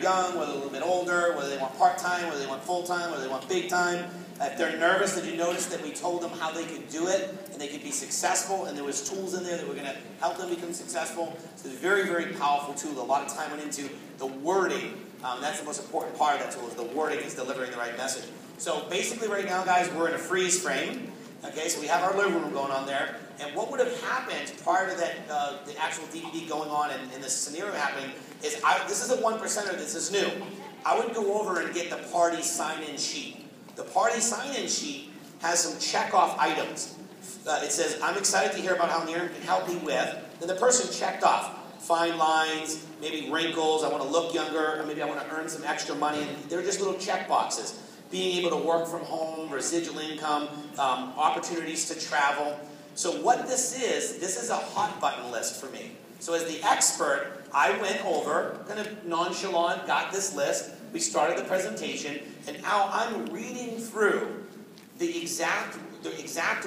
young, whether they're a little bit older, whether they want part-time, whether they want full-time, whether they want big-time. If they're nervous, did you notice that we told them how they could do it and they could be successful, and there was tools in there that were going to help them become successful? So it's a very, very powerful tool. A lot of time went into the wording. That's the most important part of that tool, is the wording, is delivering the right message. So basically right now, guys, we're in a freeze frame. Okay, so we have our living room going on there. And what would have happened prior to that, the actual DVD going on and this scenario happening, is this is a 1%er, this is new. I would go over and get the party sign-in sheet. The party sign-in sheet has some check-off items. It says, I'm excited to hear about how Niren can help me with. Then the person checked off fine lines, maybe wrinkles, I want to look younger, or maybe I want to earn some extra money. And they're just little check boxes. Being able to work from home, residual income, opportunities to travel. So what this is a hot button list for me. So as the expert, I went over, kind of nonchalant, got this list. We started the presentation, and now I'm reading through the exact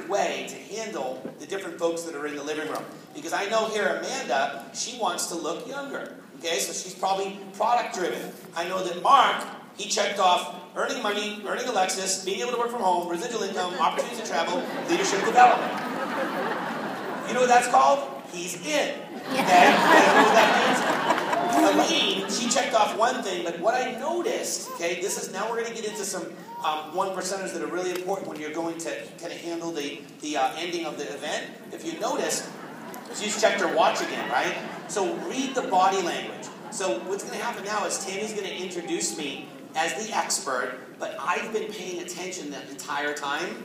way to handle the different folks that are in the living room. Because I know here Amanda, she wants to look younger. Okay, so she's probably product driven. I know that Mark, he checked off earning money, earning a Lexus, being able to work from home, residual income, opportunities to travel, leadership development. You know what that's called? He's in. Okay? I don't know what that means. Elaine, she checked off one thing, but what I noticed, okay, now we're going to get into some 1%ers that are really important when you're going to kind of handle the ending of the event. If you notice, she's checked her watch again, right? So read the body language. So what's going to happen now is Tammy's going to introduce me as the expert, but I've been paying attention the entire time,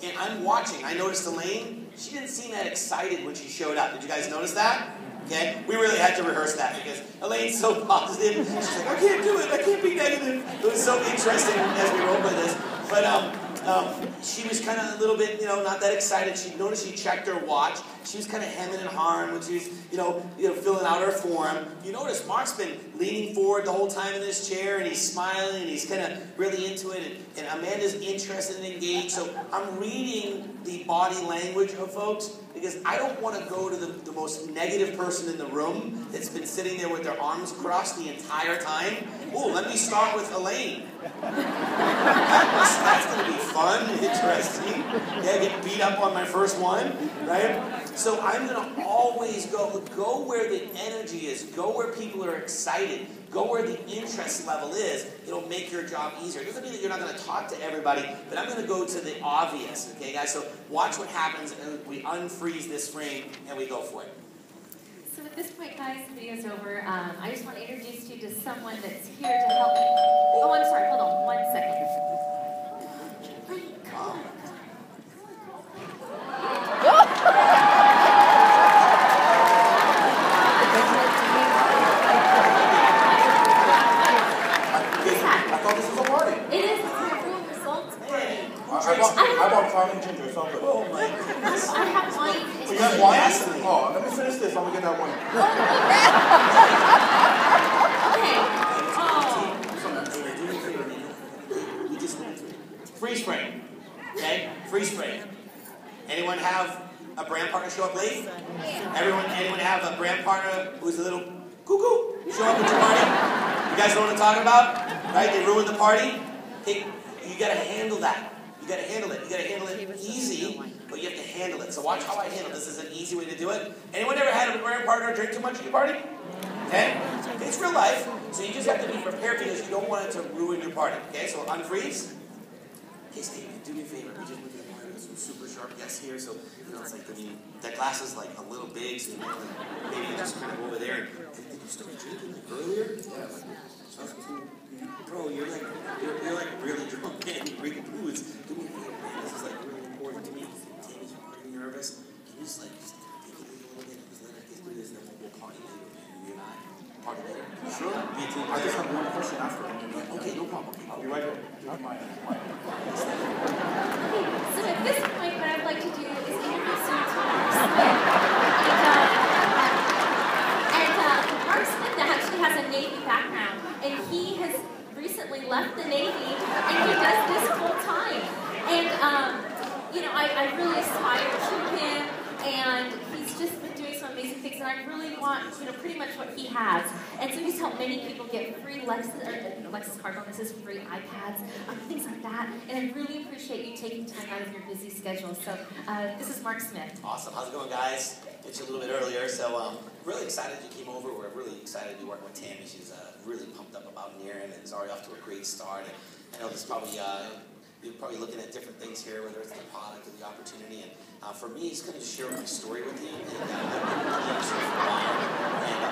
and I'm watching. I noticed Elaine, she didn't seem that excited when she showed up. Did you guys notice that? Okay, we really had to rehearse that because Elaine's so positive. She's like, I can't do it. I can't be negative. It was so interesting as we rolled with this. But she was kind of a little bit, not that excited. She noticed she checked her watch. She was kind of hemming and hawing when she was, filling out her form. You notice Mark's been leaning forward the whole time in this chair, and he's smiling, and he's kind of really into it. And Amanda's interested and engaged. So I'm reading the body language of folks because I don't want to go to the most negative person in the room that's been sitting there with their arms crossed the entire time. Oh, let me start with Elaine. That's going to be fun and interesting. Yeah, get beat up on my first one, right? So I'm going to always go where the energy is, go where people are excited, go where the interest level is. It'll make your job easier. It doesn't mean that you're not going to talk to everybody, but I'm going to go to the obvious, okay, guys? So watch what happens, and we unfreeze this frame, and we go for it. So at this point, guys, the video's over. I just want to introduce you to someone that's here to help me. Oh, I'm sorry. Hold on 1 second. I thought this was a party. It is. It's my full results party. I bought Carmen Ginger, so I'm good. Oh my goodness. I have wine. You got wine? Oh, let me finish this. I'm going to get that wine. Okay. We just went through it. Freeze frame. Okay? Freeze frame. Anyone have a brand partner show up late? Anyone have a brand partner who's a little cuckoo show up at your party? You guys know what I'm talking about? Right? They ruined the party. Hey, you got to handle that. You got to handle it. You got to handle it easy, but you have to handle it. So watch how I handle it. This is an easy way to do it. Anyone ever had a brand partner drink too much at your party? Okay? It's real life, so you just have to be prepared because you don't want it to ruin your party. Okay? So unfreeze. Okay, Steve, do me a favor. We just went to the party with some super sharp guests here, so it's like that glass is like a little big, so maybe just kind of over there. Did you start drinking earlier? Yeah. Bro, you're like really drunk and drinking booze. Do me a favor, man. This is like really important to me. Tammy's really nervous. Can you just take it a little bit? Because then I can do this, and then we'll party later. You and I party later. Sure. I just have one question after. Okay, no problem. I'll be right back. So at this point, what I'd like to do is introduce you to Mark Smith. And Mark Smith actually has a Navy background, and he has recently left the Navy, and he does this full time. And I really aspire to him, and he's just been doing some amazing amazing things, and I really want, pretty much what he has. And so he's helped many people get free Lexus car bonuses, free iPads, things like that. And I really appreciate you taking time out of your busy schedule. So this is Mark Smith. Awesome. How's it going, guys? Met you a little bit earlier, so really excited you came over. We're really excited to be working with Tammy. She's really pumped up about Niren, and is already off to a great start. And I know this probably you're probably looking at different things here, whether it's the product or the opportunity. And for me, it's going to share my story with you. And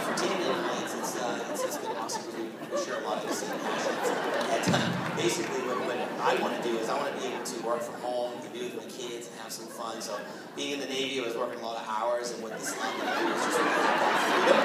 for Tammy and I, it's been awesome because we share a lot of the same passions. And basically, what I want to do is I want to be able to work from home, and be with my kids, and have some fun. So being in the Navy, I was working a lot of hours, and what this allowed me to do is just really have that freedom.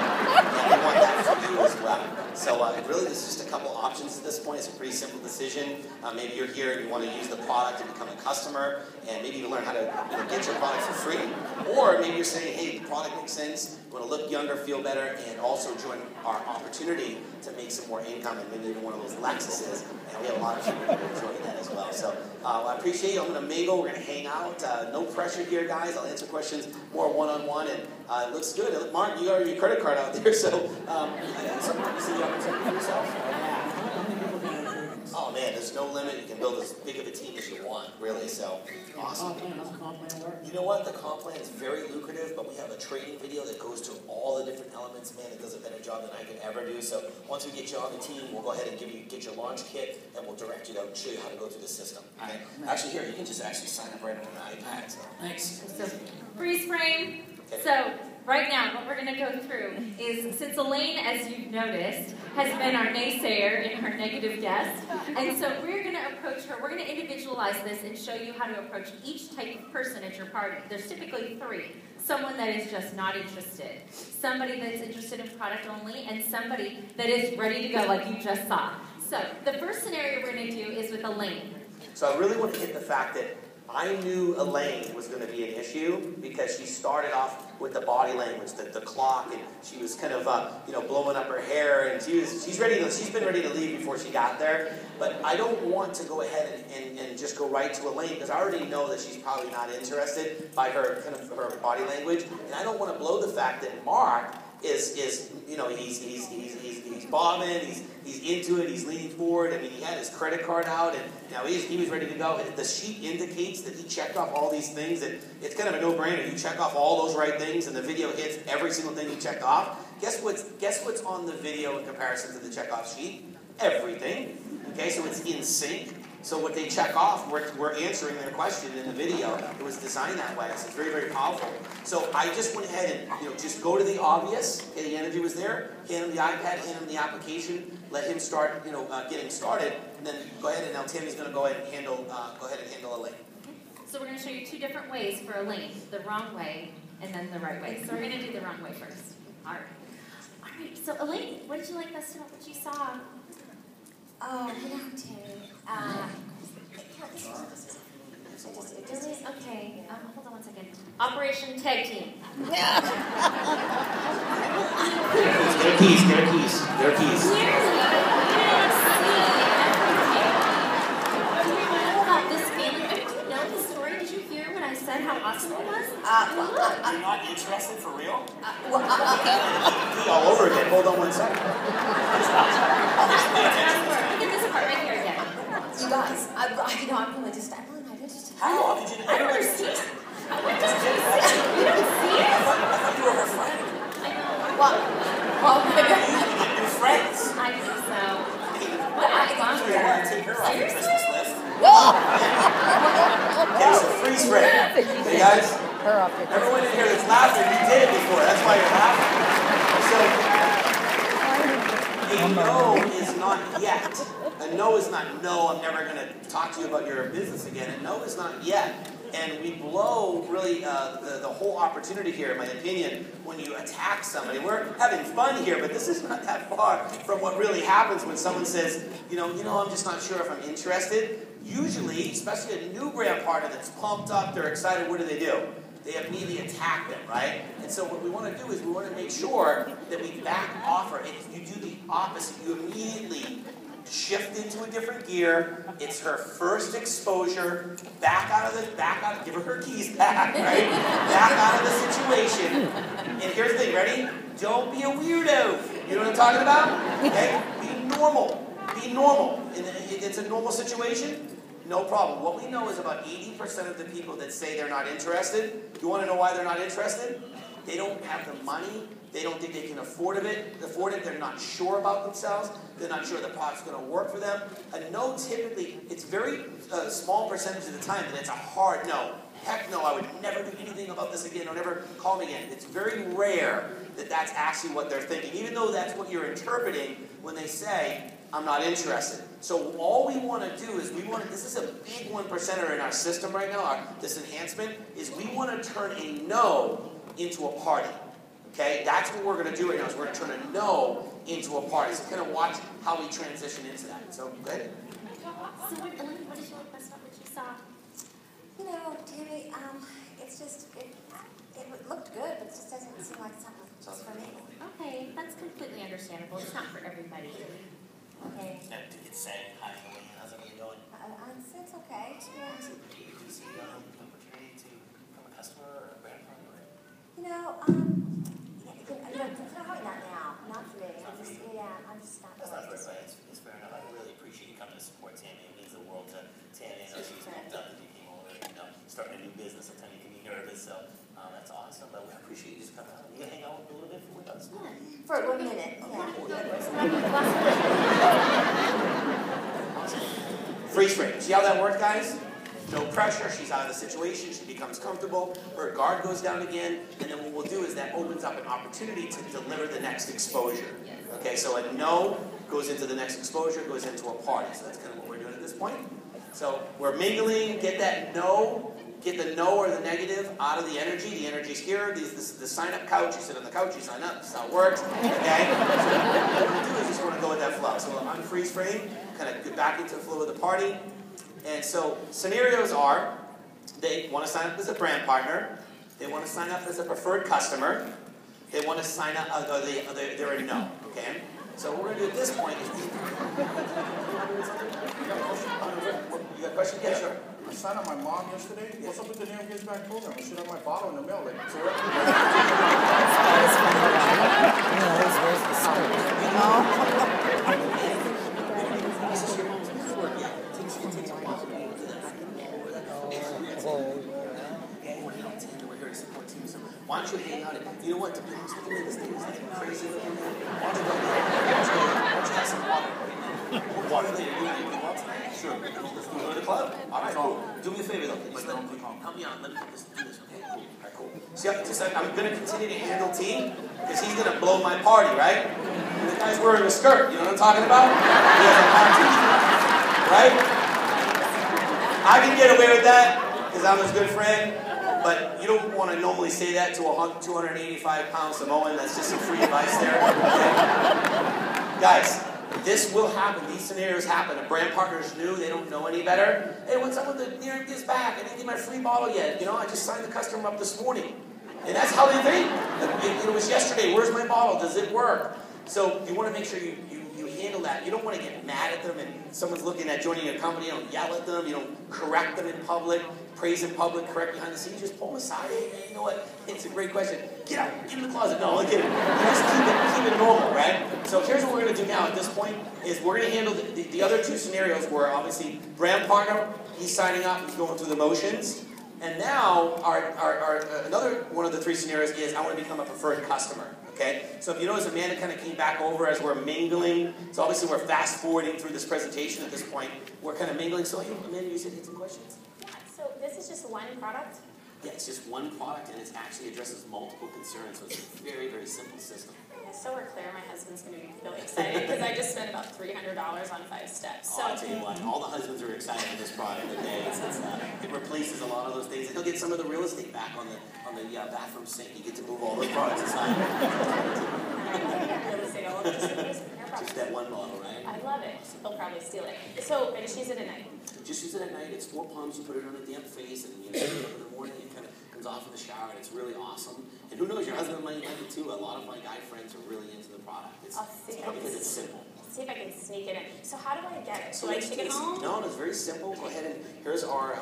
And I want that for you as well. So really, there's just a couple options at this point. It's a pretty simple decision. Maybe you're here and you want to use the product and become a customer, and maybe you learn how to get your product for free. Or maybe you're saying, hey, the product makes sense, you want to look younger, feel better, and also join our opportunity to make some more income, and maybe even one of those Lexuses. And we have a lot of people who are enjoying that as well. So I appreciate you. I'm going to mingle. We're going to hang out. No pressure here, guys. I'll answer questions more one-on-one, and it looks good. Mark, you got your credit card out there, so you see the opportunity for yourself. Oh man, there's no limit. You can build as big of a team as you want, really. So awesome. How's the comp plan work? You know what? The comp plan is very lucrative, but we have a training video that goes to all the different elements. Man, it does a better job than I could ever do. So once we get you on the team, we'll go ahead and get your launch kit, and we'll direct you out and show you how to go through the system. Okay? Actually, here, you can just sign up right on the iPad. So. Thanks. So, freeze frame. Okay. So, right now, what we're going to go through is, since Elaine, as you've noticed, has been our naysayer and our negative guest, and so we're going to approach her, we're going to individualize this and show you how to approach each type of person at your party. There's typically three. Someone that is just not interested, somebody that's interested in product only, and somebody that is ready to go like you just saw. So, the first scenario we're going to do is with Elaine. So I really want to hit the fact that I knew Elaine was going to be an issue because she started off with the body language, the clock, and she was kind of blowing up her hair, and she's been ready to leave before she got there. But I don't want to go ahead and just go right to Elaine because I already know that she's probably not interested by her her body language, and I don't want to blow the fact that Mark is he's bobbing, he's into it, he's leaning forward. I mean, he had his credit card out, and he was ready to go. The sheet indicates that he checked off all these things, and it's kind of a no-brainer. You check off all those right things, and the video hits every single thing you checked off. Guess what's on the video in comparison to the checkoff sheet? Everything. Okay, so it's in sync. So what they check off, we're answering their question in the video. It was designed that way, so it's very, very powerful. So I just went ahead and just go to the obvious. Okay, the energy was there. Hand him the iPad, hand him the application, let him start, getting started, and then go ahead and now Tammy's going to go ahead and handle Elaine. So we're going to show you two different ways for Elaine, the wrong way and then the right way. So we're going to do the wrong way first. All right. So Elaine, what did you like best about what you saw? Oh, Tammy. Okay, hold on one second. Operation Tag Team. Get her keys. Clearly, about this feeling. Did you know the story? Did you hear when I said how awesome it was? You're not interested for real? All over again. Hold on one second. Look at this part right here again. You guys, I'm really just, I'm really not interested. How? Did you? I don't understand. What did you see? You don't see it? I thought you were her friend. I know. Well, New friends. I think so. What? I want to take her off the Christmas list. Okay, so freeze frame. Hey guys, everyone in here that's laughing, you did it before. That's why you're laughing. So, a no is not yet. A no is not no. I'm never going to talk to you about your business again. A no is not yet. And we blow really the whole opportunity here, in my opinion, when you attack somebody. We're having fun here, but this is not that far from what really happens when someone says, I'm just not sure if I'm interested. Usually, especially a new brand partner that's pumped up, they're excited, what do? They immediately attack them, right? And so what we want to do is we want to make sure that we back offer. You do the opposite. You immediately shift into a different gear. It's her first exposure. Give her her keys back, right? Back out of the situation. And here's the thing, ready? Don't be a weirdo. You know what I'm talking about? Okay? Be normal. Be normal. It's a normal situation. No problem. What we know is about 80% of the people that say they're not interested, you want to know why they're not interested? They don't have the money. They don't think they can afford it. They're not sure about themselves. They're not sure the product's going to work for them. A no typically, it's very small percentage of the time that it's a hard no. Heck no, I would never do anything about this again, or never call me again. It's very rare that that's actually what they're thinking, even though that's what you're interpreting when they say, I'm not interested. So all we want to do is this is a big 1%er in our system right now, this enhancement, is we want to turn a no into a party. Okay? That's what we're going to do right now, is we're going to turn a no into a party. So kind of watch how we transition into that. So, go ahead. So what did you like best about what you saw? You know, Tammy, it's just, it looked good, but it just doesn't seem like something just for me. Okay, that's completely understandable. It's not for everybody. Okay. To get sang, hi, how's everything going? It's okay. Yeah. Do you see an opportunity to become a customer or a brand partner? Probably not now. Not for me. I'm just not. That's not fair. It's fair enough. I really appreciate you coming to support Tammy. It means the world to Tammy. I know she's pumped up that you came over and starting a new business. Sometimes you can be nervous, so that's awesome. But we appreciate you just coming out. You can hang out a little bit with us. For 1 minute. Yeah. Freeze frame. See how that worked, guys? No pressure. She's out of the situation. She becomes comfortable. Her guard goes down again. And then what we'll do is that opens up an opportunity to deliver the next exposure. Okay, so a no goes into the next exposure, goes into a party. So that's kind of what we're doing at this point. So we're mingling. Get that no. Get the no or the negative out of the energy. The energy's here. The sign-up couch. You sit on the couch. You sign up. That's how it works. Okay? So what we'll do is just want to go with that flow. So we'll unfreeze frame. Kind of get back into the flow of the party. And so scenarios are, they want to sign up as a brand partner, they want to sign up as a preferred customer, they want to sign up, they're a no, okay? So what we're going to do at this point is, you got a question? Yeah, sure. I signed up my mom yesterday. What's up with the Near Gives Back program? I should have my bottle in the mail. Like, so why don't you hang out? You know what? To be honest with you, this thing is like crazy looking. Why don't you have some water? Water that you're doing anything else? Sure. Let's go to the club. All right, cool. Do me a favor though. Just help me out. Let me do this. Okay, cool. All right, cool. See, I'm going to continue to handle T because he's going to blow my party, right? And the guy's wearing a skirt. You know what I'm talking about? He has a hot t-shirt, right? I can get away with that because I'm his good friend. But you don't want to normally say that to a 285-pound Samoan. That's just some free advice there. Okay? Guys, this will happen. These scenarios happen. A brand partner's new. They don't know any better. Hey, what's up with the Near Gives Back? I didn't get my free bottle yet. I just signed the customer up this morning. And that's how they think. It was yesterday. Where's my bottle? Does it work? So you want to make sure you handle that. You don't want to get mad at them and someone's looking at joining your company. You don't yell at them. You don't correct them in public. Praise in public, correct behind the scenes, just pull them aside. Hey, man, you know what? It's a great question. Get out, get in the closet. No, look at it. Just keep it normal, right? So here's what we're going to do now at this point is we're going to handle the other two scenarios where obviously brand partner, he's signing up, he's going through the motions. And now our another one of the three scenarios is I want to become a preferred customer. Okay? So if you notice, Amanda kind of came back over as we're mingling. So obviously we're fast forwarding through this presentation at this point. We're kind of mingling. So Amanda, you said you had some questions? So this is just one product? Yeah, it's just one product and it actually addresses multiple concerns. So it's a very, very simple system. So we're clear, my husband's going to be really excited because I just spent about $300 on 5 steps. So I'll tell you what, all the husbands are excited for this product today. It replaces a lot of those things. And he'll get some of the real estate back on the bathroom sink. You get to move all those products aside. real estate all over just that one bottle, right? I love it. He'll probably steal it. So I just use it at night. Just use it at night. It's 4 pumps. You put it on a damp face, and you use it in the morning. It kind of comes off in the shower, and it's really awesome. And who knows, your husband might like it too. A lot of my guy friends are really into the product. It's probably because it's simple. See if I can sneak it in. So how do I get it? So Do I it's, take it home? no, it's very simple. Go ahead and here's our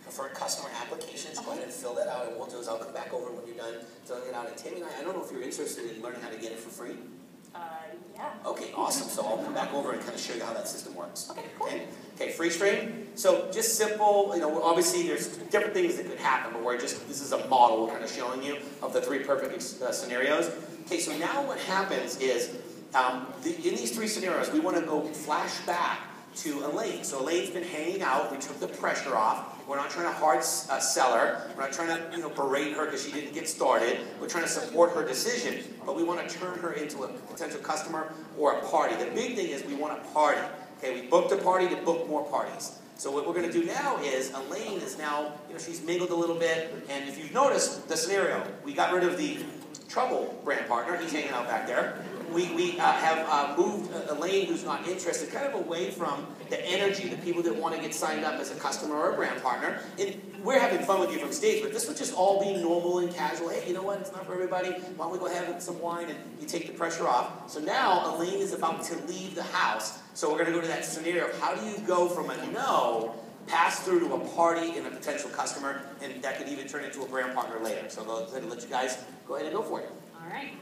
preferred customer applications. Go ahead and fill that out, and what we'll do is I'll come back over when you're done filling it out. And Tammy and I don't know if you're interested in learning how to get it for free. Yeah. Okay, awesome. So I'll come back over and kind of show you how that system works. Okay, cool. Okay, free stream. So just simple, you know, obviously there's different things that could happen, but this is a model we're kind of showing you of the 3 perfect scenarios. Okay, so now what happens is, in these 3 scenarios, we want to go flash back to Elaine. So Elaine's been hanging out. We took the pressure off. We're not trying to hard sell her. We're not trying to berate her because she didn't get started. We're trying to support her decision, but we want to turn her into a potential customer or a party. The big thing is we want a party. Okay, we booked a party to book more parties. So what we're going to do now is Elaine is now, she's mingled a little bit, and if you've noticed the scenario, we got rid of the Trouble brand partner. He's hanging out back there. We have moved Elaine, who's not interested, kind of away from the energy, the people that want to get signed up as a customer or a brand partner. And we're having fun with you from stage, but this would just all be normal and casual. Hey, you know what? It's not for everybody. Why don't we go have some wine and you take the pressure off? So now Elaine is about to leave the house. So we're going to go to that scenario of how do you go from a no pass through to a party and a potential customer, and that could even turn into a brand partner later. So I'll let you guys go ahead and go for it. All right.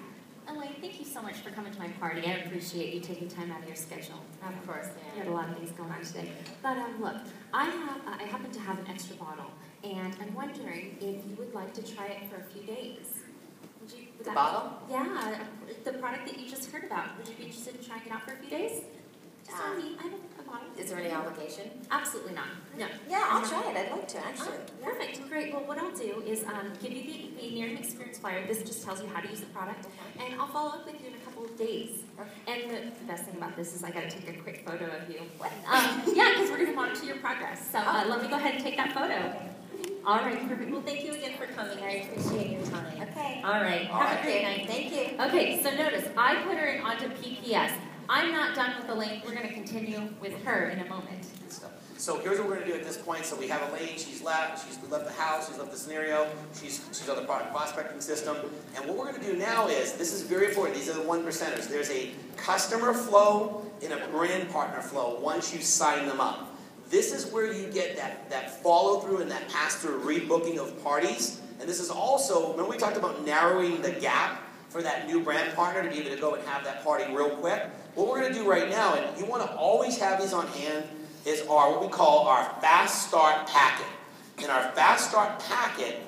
Elaine, thank you so much for coming to my party. I appreciate you taking time out of your schedule. Of course, You had a lot of things going on today. But look, I happen to have an extra bottle, and I'm wondering if you would like to try it for a few days. Would The bottle? Yeah, the product that you just heard about. Would you be interested in trying it out for a few days? Just on me. I have a bottle. Is there any obligation? Absolutely not. No. Yeah, I'll try it. I'd like to, actually. Oh, perfect. Great. Well, what I'll do is give you the Nearing Experience flyer. This just tells you how to use the product. And I'll follow up with you in a couple of days. And the best thing about this is I got to take a quick photo of you. What? Yeah, because we're going to monitor your progress. So let me go ahead and take that photo. All right, perfect. Well, thank you again for coming. I appreciate your time. Okay. All right. Have a great night. Thank you. Okay, so notice, I put her in onto PPS. I'm not done with Elaine. We're going to continue with her in a moment. So here's what we're going to do at this point. So we have Elaine. She's left the house. She's left the scenario. She's on the product prospecting system. And what we're going to do now is, this is very important. These are the 1%ers. There's a customer flow and a brand partner flow once you sign them up. This is where you get that follow through and that pass through rebooking of parties. And this is also, remember we talked about narrowing the gap for that new brand partner to be able to go and have that party real quick. What we're going to do right now, and you want to always have these on hand, is what we call our Fast Start Packet. And our Fast Start Packet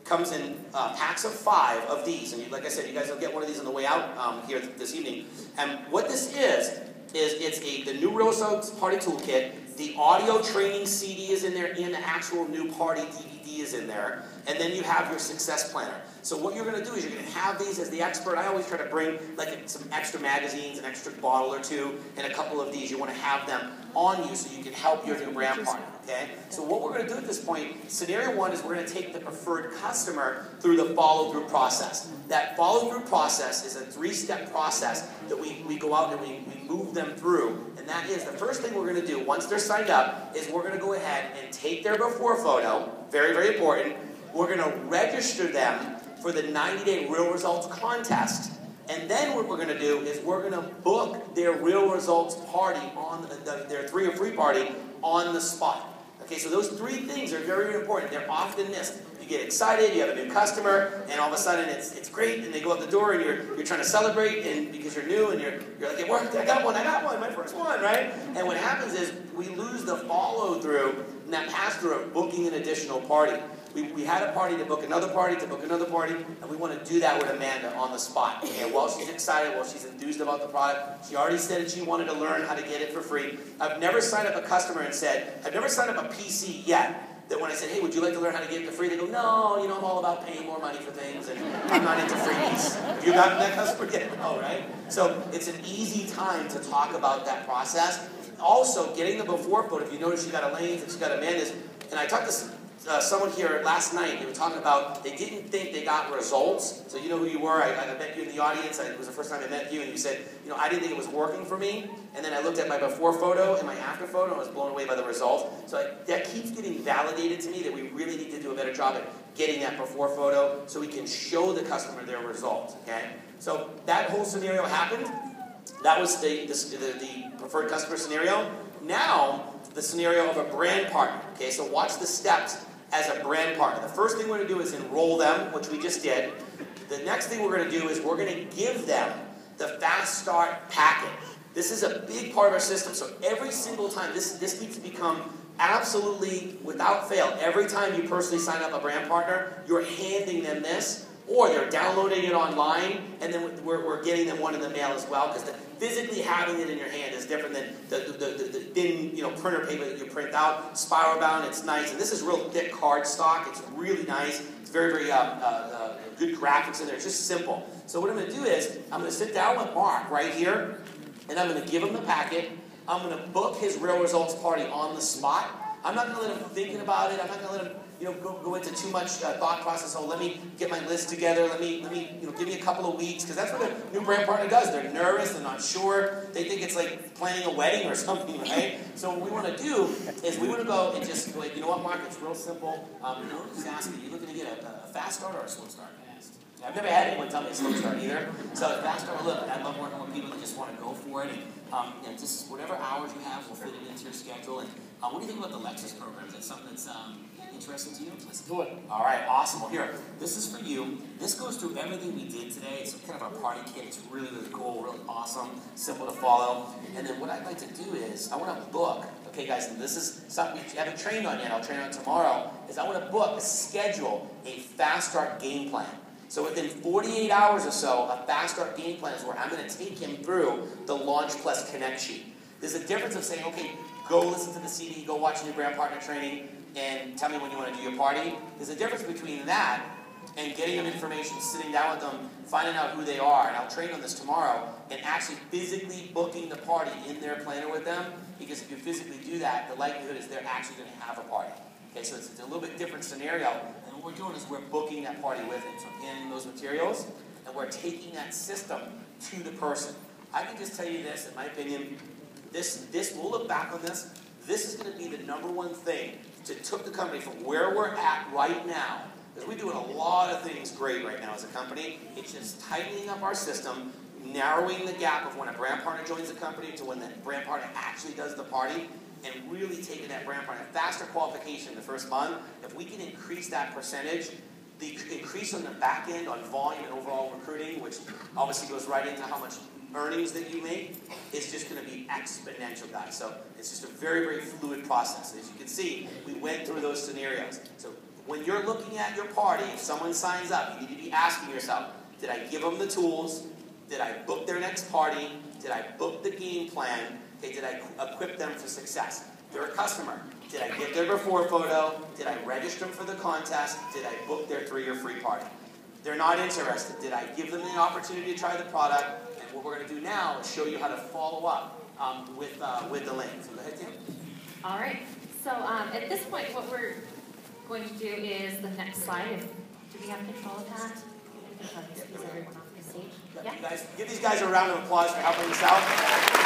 comes in packs of 5 of these. And like I said, you guys will get one of these on the way out here this evening. And what this is it's the new Real Results Party Toolkit. The audio training CD is in there, and the actual new party DVD is in there. And then you have your success planner. So what you're going to do is you're going to have these as the expert. I always try to bring like some extra magazines, an extra bottle or two, and a couple of these. You want to have them on you so you can help your new brand partner. Okay? So what we're going to do at this point, scenario 1 is we're going to take the preferred customer through the follow-through process. That follow-through process is a 3-step process that we go out and we move them through. And that is, the first thing we're going to do once they're signed up is we're going to go ahead and take their before photo. Very, very important. We're going to register them for the 90-day Real Results contest. And then what we're going to do is we're going to book their Real Results party on their 3 or free party on the spot. Okay, so those 3 things are very, very important. They're often missed. You get excited, you have a new customer, and all of a sudden it's great, and they go out the door, and you're trying to celebrate, and because you're new, and you're like, it worked, I got one, my first one, right? And what happens is we lose the follow-through and that pass-through of booking an additional party. We had a party to book another party, and we want to do that with Amanda on the spot. Okay, while she's excited, while she's enthused about the product, she already said that she wanted to learn how to get it for free. I've never signed up a customer and said, I've never signed up a PC yet, that when I said, hey, would you like to learn how to get it for free? They go, no, I'm all about paying more money for things, and I'm not into freebies. Have you gotten that customer yet? No, right? So it's an easy time to talk about that process. Also, getting the before photo. If you notice, you got Elaine's and she got Amanda's. And I talked to someone here last night. They were talking about they didn't think they got results. So you know who you were. I met you in the audience. It was the first time I met you, and you said, I didn't think it was working for me. And then I looked at my before photo and my after photo, and I was blown away by the results. So that keeps getting validated to me that we really need to do a better job at getting that before photo so we can show the customer their results. Okay. So that whole scenario happened. That was the preferred customer scenario. Now, the scenario of a brand partner. Okay, so watch the steps as a brand partner. The first thing we're going to do is enroll them, which we just did. The next thing we're going to do is we're going to give them the Fast Start packet. This is a big part of our system, so every single time, this needs to become absolutely, without fail, every time you personally sign up a brand partner, you're handing them this, or they're downloading it online, and then we're getting them one in the mail as well, because physically having it in your hand is different than the thin, printer paper that you print out. Spiral bound, it's nice, and this is real thick card stock. It's really nice. It's very, very good graphics in there. It's just simple. So what I'm going to do is I'm going to sit down with Mark right here, and I'm going to give him the packet. I'm going to book his Real Results party on the spot. I'm not going to let him thinking about it. I'm not going to let him go into too much thought process. Oh, let me get my list together. Let me give me a couple of weeks, because that's what a new brand partner does. They're nervous. They're not sure. They think it's like planning a wedding or something, right? So what we want to do is we want to go and just like, you know what, Mark? It's real simple. Just ask me, are you looking to get a fast start or a slow start? I've never had anyone tell me a slow start either. So fast start, look, I love working with people that just want to go for it. And just whatever hours you have, we'll fit it into your schedule. And what do you think about the Lexus program? Is that something that's interesting to you? Let's do it. All right, awesome. Well, here, this is for you. This goes through everything we did today. It's kind of our party kit. It's really, really cool, really awesome, simple to follow. And then what I'd like to do is I want to book. Okay, guys, and this is something you haven't trained on yet. I'll train on tomorrow. Is I want to book, schedule a Fast Start game plan. So within 48 hours or so, a Fast Start game plan is where I'm going to take him through the Launch Plus Connect sheet. There's a difference of saying, okay, go listen to the CD, go watch new brand partner training, and tell me when you want to do your party. There's a difference between that and getting them information, sitting down with them, finding out who they are, and I'll train on this tomorrow, and actually physically booking the party in their planner with them, because if you physically do that, the likelihood is they're actually going to have a party. Okay, so it's a little bit different scenario, and what we're doing is we're booking that party with them. So I'm handing those materials, and we're taking that system to the person. I can just tell you this, in my opinion, we'll look back on this, this is going to be the #1 thing that took the company from where we're at right now, because we're doing a lot of things great right now as a company. It's just tightening up our system, narrowing the gap of when a brand partner joins the company to when that brand partner actually does the party, and really taking that brand partner, faster qualification the first month. If we can increase that percentage, the increase on the back end on volume and overall recruiting, which obviously goes right into how much earnings that you make, is just going to be exponential, guys. So it's just a very, very fluid process. As you can see, we went through those scenarios. So when you're looking at your party, if someone signs up, you need to be asking yourself, did I give them the tools? Did I book their next party? Did I book the game plan? Okay, did I equip them for success? They're a customer. Did I get their before photo? Did I register them for the contest? Did I book their 3-year free party? They're not interested. Did I give them the opportunity to try the product? And what we're going to do now is show you how to follow up with the link. So go ahead, Tim. All right. So at this point, what we're going to do is the next slide. Do we have control of that? Is everyone off the stage? Yeah. Guys, give these guys a round of applause for helping us out.